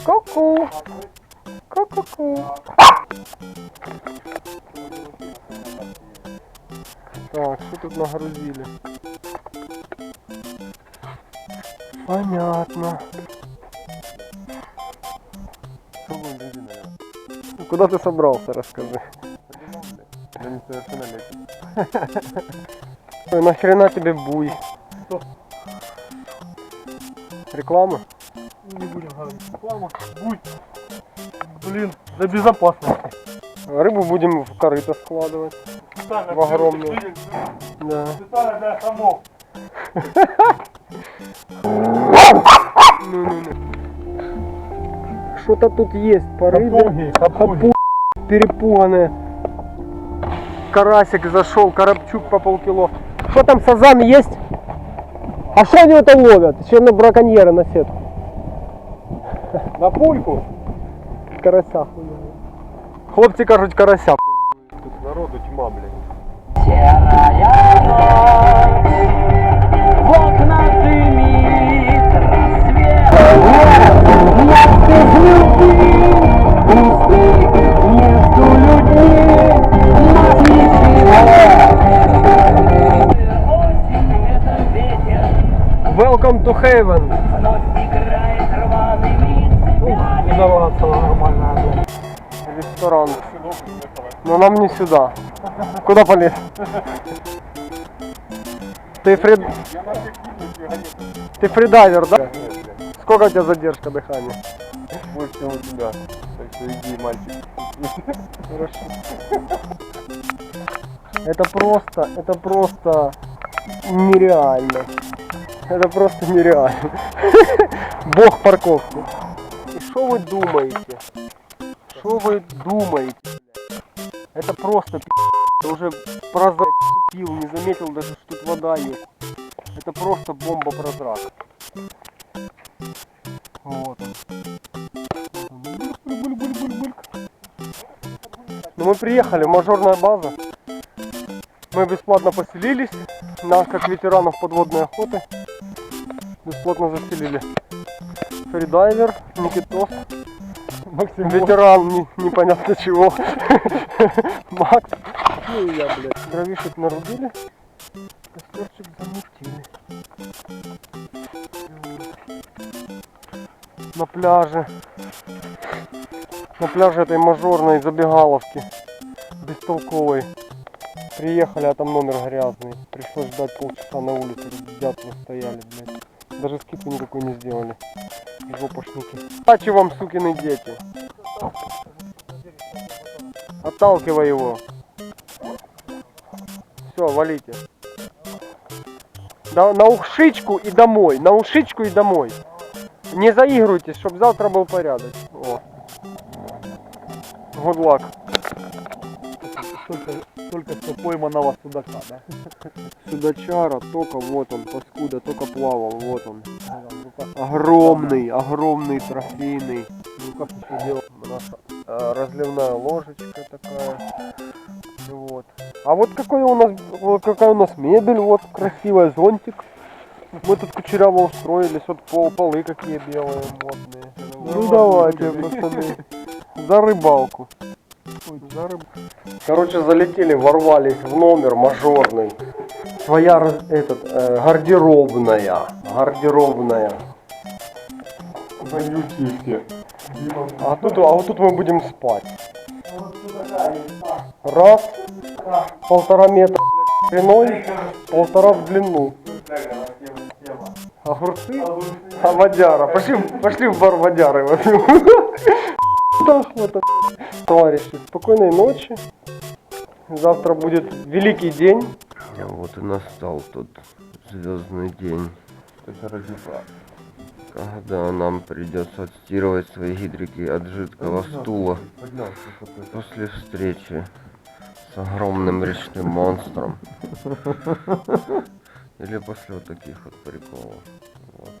Ку-ку. Ку-ку-ку. Так, что тут нагрузили? Понятно. Куда ты собрался, расскажи. Я несовершеннолетний. Ой, нахрена тебе буй? Что? Реклама? Не будем говорить. Реклама. Буй. Блин, для безопасности. Рыбу будем в корыто складывать. Специально В огромную. Да. Специально для самов. Что-то тут есть по рыбе. Хапуги. Перепуганные. Карасик зашел, коробчук по полкило. Что там, сазан есть? А что они это ловят? Еще на браконьеры на сетку. На пульку. Карася. Хлопці кажуть, карася. Тут народу тьма, блин. Серая ночь, в окнах дымит рассвет. Я без любви, пустых между людьми, нас ничего. Осень — это ветер, Welcome to Haven. вновь играет рваными цепями. Дорога стала нормальная. Ресторан. Но нам не сюда. Куда полез? Ты фридайвер, да? Сколько у тебя задержка дыхания? Больше, чем у тебя. Так что иди, мальчик. Хорошо. Это просто нереально. Это просто нереально. Бог парковки. И что вы думаете? Что вы думаете? Это просто я уже прозапил, не заметил даже, что тут вода есть. Это просто бомба-прозрак. Вот он. Ну мы приехали в мажорная база. Мы бесплатно поселились, нас как ветеранов подводной охоты бесплатно заселили. Фридайвер, Никитос, Максим, ветеран непонятно чего, Макс, ну и я, блядь. Дровишек нарубили, костерчик замутили. На пляже этой мажорной забегаловки, бестолковой. Приехали, а там номер грязный. Пришлось ждать полчаса на улице, дятла стояли, блядь. Даже скидку никакой не сделали. Жопошники. Удачи вам, сукины дети. Отталкивай его. Все, валите. Да, на ушичку и домой. На ушичку и домой. Не заигрывайтесь, чтобы завтра был порядок. О. Good luck. только что пойманного судака, да? Судачара, только вот он, паскуда, только плавал, вот он. Огромный, огромный, трофейный. Ну как еще делать? Наша разливная ложечка такая. Вот. А вот какая у нас мебель, вот красивая, зонтик. Мы тут кучеряво устроились, вот полы какие белые, модные. Ну давайте, пацаны, за рыбалку. Короче, залетели, ворвались в номер мажорный. Своя гардеробная. Вонючие все. А вот тут мы будем спать. Раз, 1,5 метра шириной, 1,5 в длину. Огурцы? А водяра. Пошли в бар водяры. Товарищи, спокойной ночи. Завтра будет великий день. Вот и настал тот звездный день, когда нам придется отстирывать свои гидрики от жидкого стула после встречи с огромным речным монстром. Или после вот таких вот приколов. Вот.